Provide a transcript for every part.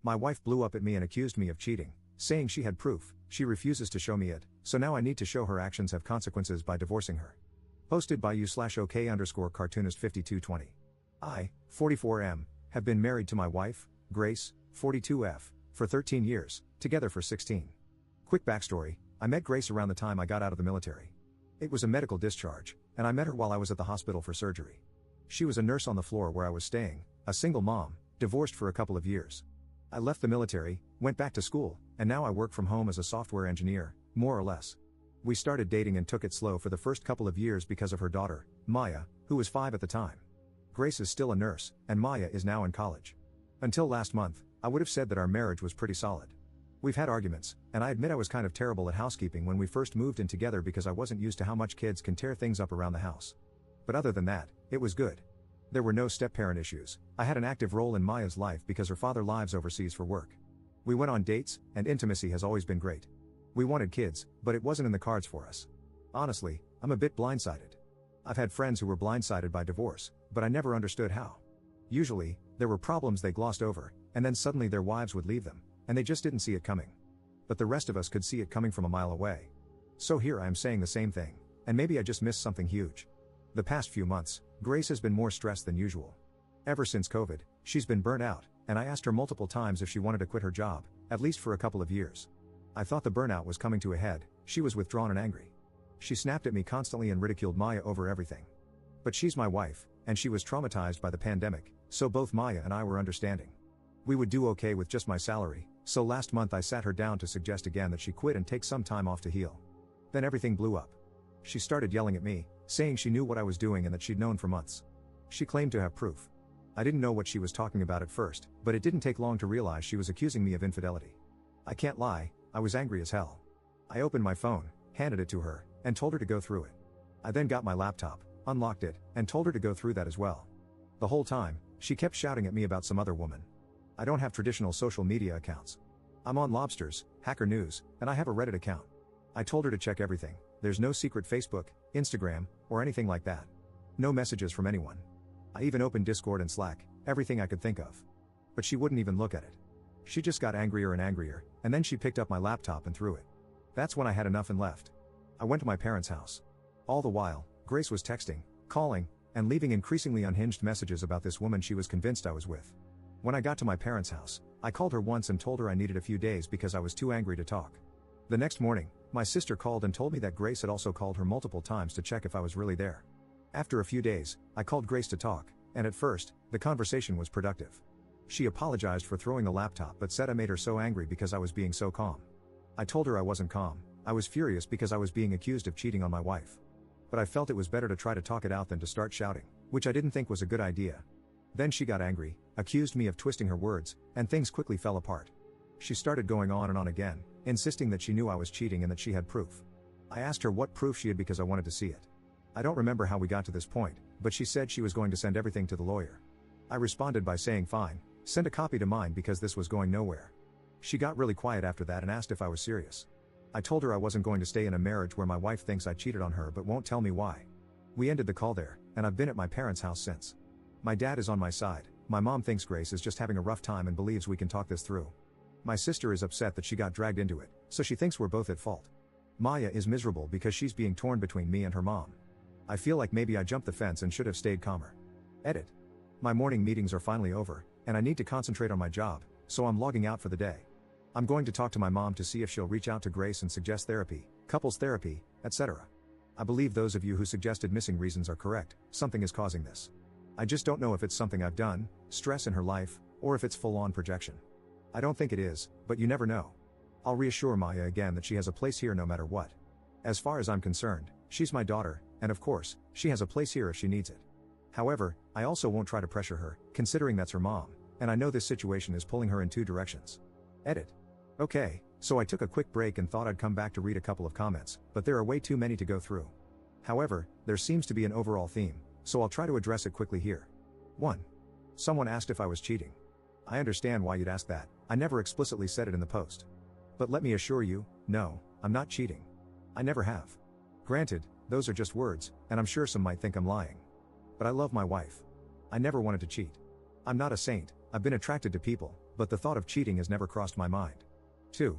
My wife blew up at me and accused me of cheating, saying she had proof. She refuses to show me it, so now I need to show her actions have consequences by divorcing her. Posted by u/OK_cartoonist 5220. I, 44M, have been married to my wife, Grace, 42F, for 13 years, together for 16. Quick backstory, I met Grace around the time I got out of the military. It was a medical discharge, and I met her while I was at the hospital for surgery. She was a nurse on the floor where I was staying, a single mom, divorced for a couple of years. I left the military, went back to school, and now I work from home as a software engineer, more or less. We started dating and took it slow for the first couple of years because of her daughter, Maya, who was 5 at the time. Grace is still a nurse, and Maya is now in college. Until last month, I would have said that our marriage was pretty solid. We've had arguments, and I admit I was kind of terrible at housekeeping when we first moved in together because I wasn't used to how much kids can tear things up around the house. But other than that, it was good. There were no step-parent issues. I had an active role in Maya's life because her father lives overseas for work. We went on dates, and intimacy has always been great. We wanted kids, but it wasn't in the cards for us. Honestly, I'm a bit blindsided. I've had friends who were blindsided by divorce, but I never understood how. Usually, there were problems they glossed over, and then suddenly their wives would leave them, and they just didn't see it coming. But the rest of us could see it coming from a mile away. So here I am saying the same thing, and maybe I just missed something huge. The past few months, Grace has been more stressed than usual. Ever since COVID, she's been burnt out, and I asked her multiple times if she wanted to quit her job, at least for a couple of years. I thought the burnout was coming to a head. She was withdrawn and angry. She snapped at me constantly and ridiculed Maya over everything. But she's my wife, and she was traumatized by the pandemic, so both Maya and I were understanding. We would do okay with just my salary, so last month I sat her down to suggest again that she quit and take some time off to heal. Then everything blew up. She started yelling at me, saying she knew what I was doing and that she'd known for months. She claimed to have proof. I didn't know what she was talking about at first, but it didn't take long to realize she was accusing me of infidelity. I can't lie, I was angry as hell. I opened my phone, handed it to her, and told her to go through it. I then got my laptop, unlocked it, and told her to go through that as well. The whole time, she kept shouting at me about some other woman. I don't have traditional social media accounts. I'm on Lobsters, Hacker News, and I have a Reddit account. I told her to check everything. There's no secret Facebook, Instagram, or anything like that. No messages from anyone. I even opened Discord and Slack, everything I could think of. But she wouldn't even look at it. She just got angrier and angrier, and then she picked up my laptop and threw it. That's when I had enough and left. I went to my parents' house. All the while, Grace was texting, calling, and leaving increasingly unhinged messages about this woman she was convinced I was with. When I got to my parents' house, I called her once and told her I needed a few days because I was too angry to talk. The next morning, my sister called and told me that Grace had also called her multiple times to check if I was really there. After a few days, I called Grace to talk, and at first, the conversation was productive. She apologized for throwing the laptop but said I made her so angry because I was being so calm. I told her I wasn't calm, I was furious because I was being accused of cheating on my wife. But I felt it was better to try to talk it out than to start shouting, which I didn't think was a good idea. Then she got angry, accused me of twisting her words, and things quickly fell apart. She started going on and on again, insisting that she knew I was cheating and that she had proof. I asked her what proof she had because I wanted to see it. I don't remember how we got to this point, but she said she was going to send everything to the lawyer. I responded by saying fine, send a copy to mine because this was going nowhere. She got really quiet after that and asked if I was serious. I told her I wasn't going to stay in a marriage where my wife thinks I cheated on her but won't tell me why. We ended the call there, and I've been at my parents' house since. My dad is on my side, my mom thinks Grace is just having a rough time and believes we can talk this through. My sister is upset that she got dragged into it, so she thinks we're both at fault. Maya is miserable because she's being torn between me and her mom. I feel like maybe I jumped the fence and should have stayed calmer. Edit. My morning meetings are finally over, and I need to concentrate on my job, so I'm logging out for the day. I'm going to talk to my mom to see if she'll reach out to Grace and suggest therapy, couples therapy, etc. I believe those of you who suggested missing reasons are correct, something is causing this. I just don't know if it's something I've done, stress in her life, or if it's full-on projection. I don't think it is, but you never know. I'll reassure Maya again that she has a place here no matter what. As far as I'm concerned, she's my daughter, and of course, she has a place here if she needs it. However, I also won't try to pressure her, considering that's her mom, and I know this situation is pulling her in two directions. Edit. Okay, so I took a quick break and thought I'd come back to read a couple of comments, but there are way too many to go through. However, there seems to be an overall theme, so I'll try to address it quickly here. 1. Someone asked if I was cheating. I understand why you'd ask that, I never explicitly said it in the post. But let me assure you, no, I'm not cheating. I never have. Granted, those are just words, and I'm sure some might think I'm lying. But I love my wife. I never wanted to cheat. I'm not a saint, I've been attracted to people, but the thought of cheating has never crossed my mind. 2.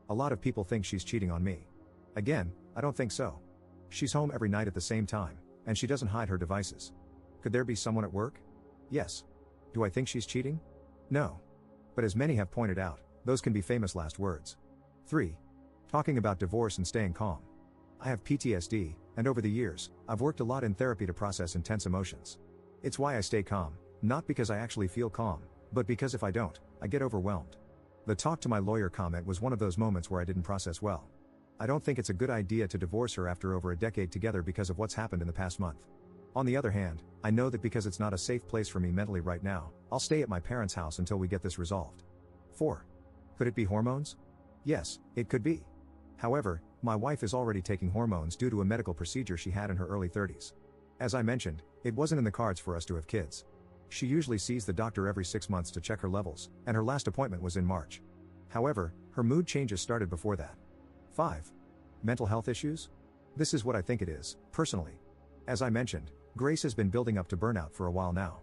A lot of people think she's cheating on me. Again, I don't think so. She's home every night at the same time, and she doesn't hide her devices. Could there be someone at work? Yes. Do I think she's cheating? No. But as many have pointed out, those can be famous last words. 3. Talking about divorce and staying calm. I have PTSD, and over the years, I've worked a lot in therapy to process intense emotions. It's why I stay calm, not because I actually feel calm, but because if I don't, I get overwhelmed. The talk to my lawyer comment was one of those moments where I didn't process well. I don't think it's a good idea to divorce her after over a decade together because of what's happened in the past month. On the other hand, I know that because it's not a safe place for me mentally right now, I'll stay at my parents' house until we get this resolved. 4. Could it be hormones? Yes, it could be. However, my wife is already taking hormones due to a medical procedure she had in her early 30s. As I mentioned, it wasn't in the cards for us to have kids. She usually sees the doctor every 6 months to check her levels, and her last appointment was in March. However, her mood changes started before that. 5. Mental health issues? This is what I think it is, personally. As I mentioned, Grace has been building up to burnout for a while now.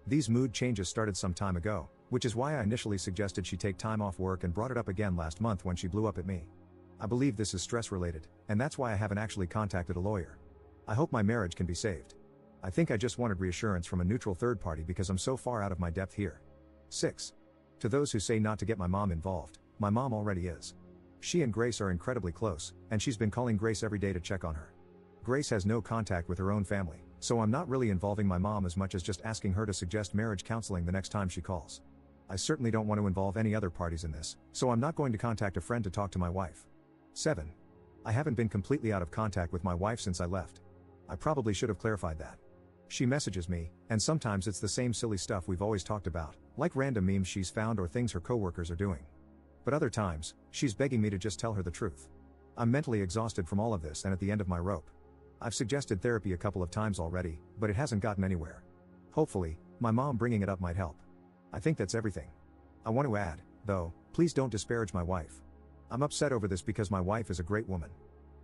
These mood changes started some time ago, which is why I initially suggested she take time off work and brought it up again last month when she blew up at me. I believe this is stress related, and that's why I haven't actually contacted a lawyer. I hope my marriage can be saved. I think I just wanted reassurance from a neutral third party because I'm so far out of my depth here. 6. To those who say not to get my mom involved, my mom already is. She and Grace are incredibly close, and she's been calling Grace every day to check on her. Grace has no contact with her own family, so I'm not really involving my mom as much as just asking her to suggest marriage counseling the next time she calls. I certainly don't want to involve any other parties in this, so I'm not going to contact a friend to talk to my wife. 7. I haven't been completely out of contact with my wife since I left. I probably should have clarified that. She messages me, and sometimes it's the same silly stuff we've always talked about, like random memes she's found or things her coworkers are doing. But other times, she's begging me to just tell her the truth. I'm mentally exhausted from all of this and at the end of my rope. I've suggested therapy a couple of times already, but it hasn't gotten anywhere. Hopefully, my mom bringing it up might help. I think that's everything. I want to add, though, please don't disparage my wife. I'm upset over this because my wife is a great woman.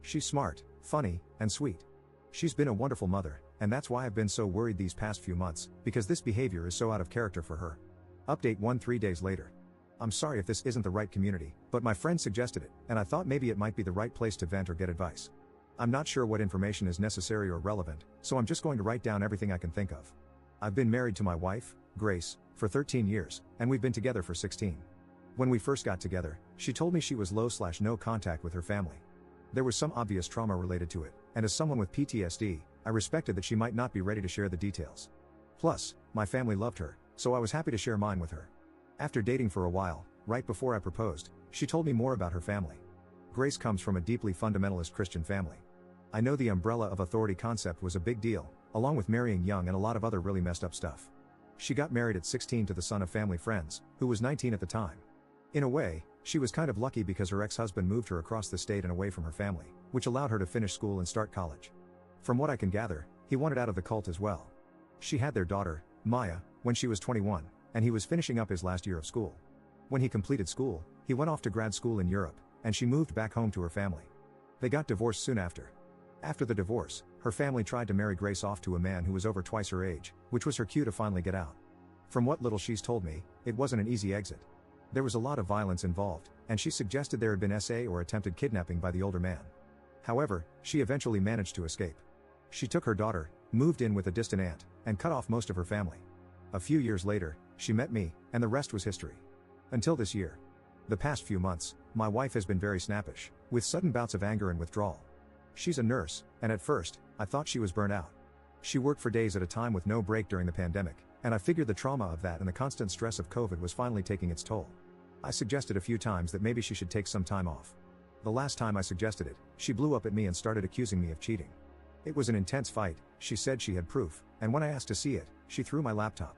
She's smart, funny, and sweet. She's been a wonderful mother, and that's why I've been so worried these past few months, because this behavior is so out of character for her. Update 3 days later. I'm sorry if this isn't the right community, but my friend suggested it, and I thought maybe it might be the right place to vent or get advice. I'm not sure what information is necessary or relevant, so I'm just going to write down everything I can think of. I've been married to my wife, Grace, for 13 years, and we've been together for 16. When we first got together, she told me she was low/no contact with her family. There was some obvious trauma related to it, and as someone with PTSD, I respected that she might not be ready to share the details. Plus, my family loved her, so I was happy to share mine with her. After dating for a while, right before I proposed, she told me more about her family. Grace comes from a deeply fundamentalist Christian family. I know the umbrella of authority concept was a big deal, along with marrying young and a lot of other really messed up stuff. She got married at 16 to the son of family friends, who was 19 at the time. In a way, she was kind of lucky because her ex-husband moved her across the state and away from her family, which allowed her to finish school and start college. From what I can gather, he wanted out of the cult as well. She had their daughter, Maya, when she was 21, and he was finishing up his last year of school. When he completed school, he went off to grad school in Europe, and she moved back home to her family. They got divorced soon after. After the divorce, her family tried to marry Grace off to a man who was over twice her age, which was her cue to finally get out. From what little she's told me, it wasn't an easy exit. There was a lot of violence involved, and she suggested there had been SA or attempted kidnapping by the older man. However, she eventually managed to escape. She took her daughter, moved in with a distant aunt, and cut off most of her family. A few years later, she met me, and the rest was history. Until this year. The past few months, my wife has been very snappish, with sudden bouts of anger and withdrawal. She's a nurse, and at first, I thought she was burnt out. She worked for days at a time with no break during the pandemic, and I figured the trauma of that and the constant stress of COVID was finally taking its toll. I suggested a few times that maybe she should take some time off. The last time I suggested it, she blew up at me and started accusing me of cheating. It was an intense fight, she said she had proof, and when I asked to see it, she threw my laptop.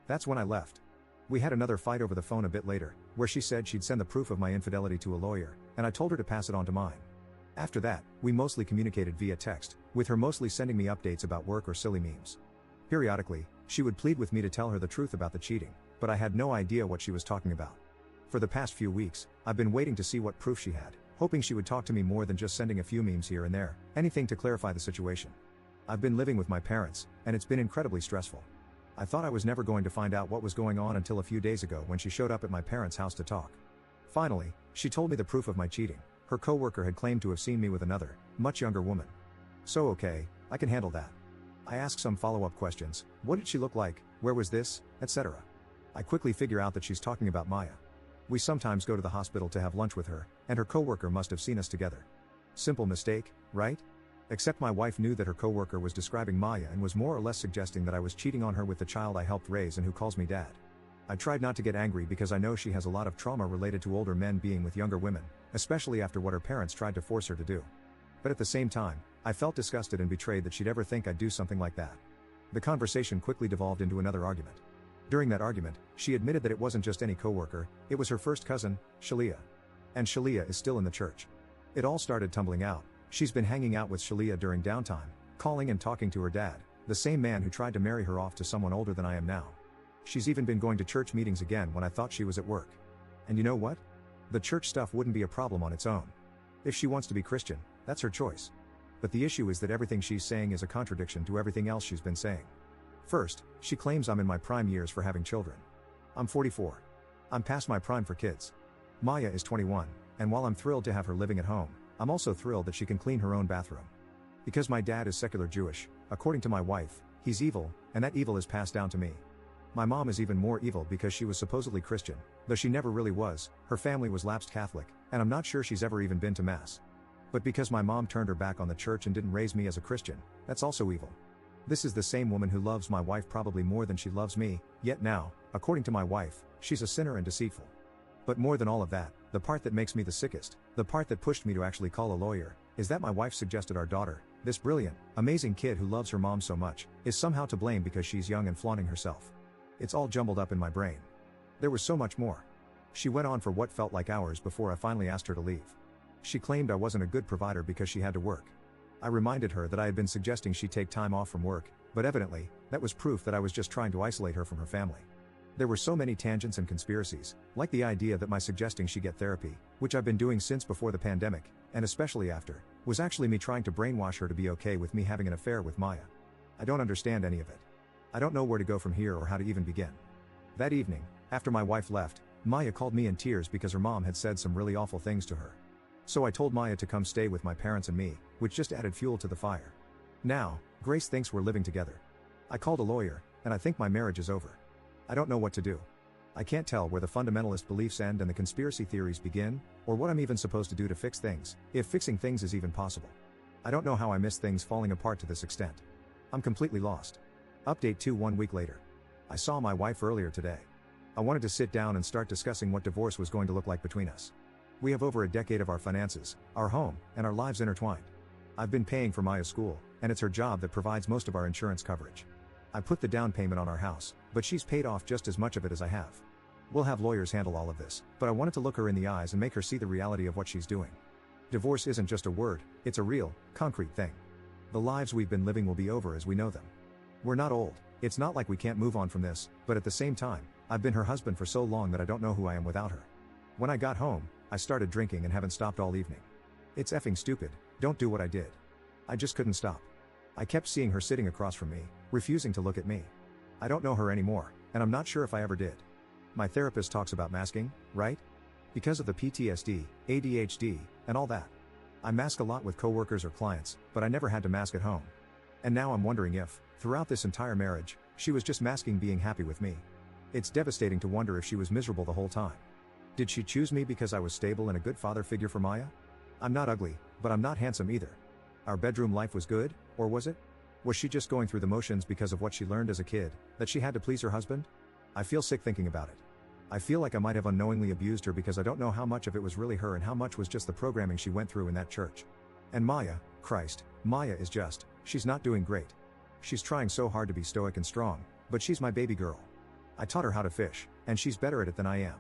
That's when I left. We had another fight over the phone a bit later, where she said she'd send the proof of my infidelity to a lawyer, and I told her to pass it on to mine. After that, we mostly communicated via text, with her mostly sending me updates about work or silly memes. Periodically, she would plead with me to tell her the truth about the cheating, but I had no idea what she was talking about. For the past few weeks, I've been waiting to see what proof she had, hoping she would talk to me more than just sending a few memes here and there, anything to clarify the situation. I've been living with my parents, and it's been incredibly stressful. I thought I was never going to find out what was going on until a few days ago when she showed up at my parents' house to talk. Finally, she told me the proof of my cheating. Her coworker had claimed to have seen me with another, much younger woman. So okay, I can handle that. I ask some follow-up questions. What did she look like? Where was this? Etc. I quickly figure out that she's talking about Maya. We sometimes go to the hospital to have lunch with her, and her coworker must have seen us together. Simple mistake, right? Except my wife knew that her coworker was describing Maya and was more or less suggesting that I was cheating on her with the child I helped raise and who calls me dad. I tried not to get angry because I know she has a lot of trauma related to older men being with younger women, especially after what her parents tried to force her to do. But at the same time, I felt disgusted and betrayed that she'd ever think I'd do something like that. The conversation quickly devolved into another argument. During that argument, she admitted that it wasn't just any coworker, it was her first cousin, Shalia. And Shalia is still in the church. It all started tumbling out. She's been hanging out with Shalia during downtime, calling and talking to her dad, the same man who tried to marry her off to someone older than I am now. She's even been going to church meetings again when I thought she was at work. And you know what? The church stuff wouldn't be a problem on its own. If she wants to be Christian, that's her choice. But the issue is that everything she's saying is a contradiction to everything else she's been saying. First, she claims I'm in my prime years for having children. I'm 44. I'm past my prime for kids. Maya is 21, and while I'm thrilled to have her living at home, I'm also thrilled that she can clean her own bathroom. Because my dad is secular Jewish, according to my wife, he's evil, and that evil is passed down to me. My mom is even more evil because she was supposedly Christian, though she never really was. Her family was lapsed Catholic, and I'm not sure she's ever even been to Mass. But because my mom turned her back on the church and didn't raise me as a Christian, that's also evil. This is the same woman who loves my wife probably more than she loves me, yet now, according to my wife, she's a sinner and deceitful. But more than all of that, the part that makes me the sickest, the part that pushed me to actually call a lawyer, is that my wife suggested our daughter, this brilliant, amazing kid who loves her mom so much, is somehow to blame because she's young and flaunting herself. It's all jumbled up in my brain. There was so much more. She went on for what felt like hours before I finally asked her to leave. She claimed I wasn't a good provider because she had to work. I reminded her that I had been suggesting she take time off from work, but evidently, that was proof that I was just trying to isolate her from her family. There were so many tangents and conspiracies, like the idea that my suggesting she get therapy, which I've been doing since before the pandemic, and especially after, was actually me trying to brainwash her to be okay with me having an affair with Maya. I don't understand any of it. I don't know where to go from here or how to even begin. That evening, after my wife left, Maya called me in tears because her mom had said some really awful things to her. So I told Maya to come stay with my parents and me, which just added fuel to the fire. Now, Grace thinks we're living together. I called a lawyer, and I think my marriage is over. I don't know what to do. I can't tell where the fundamentalist beliefs end and the conspiracy theories begin, or what I'm even supposed to do to fix things, if fixing things is even possible. I don't know how I missed things falling apart to this extent. I'm completely lost. Update 2 1 week later. I saw my wife earlier today. I wanted to sit down and start discussing what divorce was going to look like between us. We have over a decade of our finances, our home, and our lives intertwined. I've been paying for Maya's school, and it's her job that provides most of our insurance coverage. I put the down payment on our house, but she's paid off just as much of it as I have. We'll have lawyers handle all of this, but I wanted to look her in the eyes and make her see the reality of what she's doing. Divorce isn't just a word, it's a real, concrete thing. The lives we've been living will be over as we know them. We're not old, it's not like we can't move on from this, but at the same time, I've been her husband for so long that I don't know who I am without her. When I got home, I started drinking and haven't stopped all evening. It's effing stupid, don't do what I did. I just couldn't stop. I kept seeing her sitting across from me, refusing to look at me. I don't know her anymore, and I'm not sure if I ever did. My therapist talks about masking, right? Because of the PTSD, ADHD, and all that. I mask a lot with coworkers or clients, but I never had to mask at home. And now I'm wondering if, throughout this entire marriage, she was just masking being happy with me. It's devastating to wonder if she was miserable the whole time. Did she choose me because I was stable and a good father figure for Maya? I'm not ugly, but I'm not handsome either. Our bedroom life was good, or was it? Was she just going through the motions because of what she learned as a kid, that she had to please her husband? I feel sick thinking about it. I feel like I might have unknowingly abused her because I don't know how much of it was really her and how much was just the programming she went through in that church. And Maya, Christ, Maya is just, she's not doing great. She's trying so hard to be stoic and strong, but she's my baby girl. I taught her how to fish, and she's better at it than I am.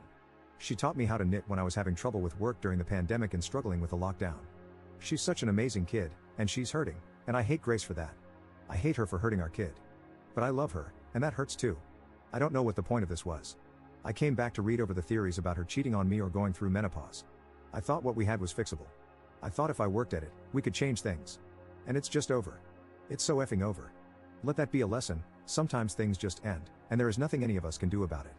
She taught me how to knit when I was having trouble with work during the pandemic and struggling with the lockdown. She's such an amazing kid, and she's hurting, and I hate Grace for that. I hate her for hurting our kid. But I love her, and that hurts too. I don't know what the point of this was. I came back to read over the theories about her cheating on me or going through menopause. I thought what we had was fixable. I thought if I worked at it, we could change things. And it's just over. It's so effing over. Let that be a lesson, Sometimes things just end, and there is nothing any of us can do about it.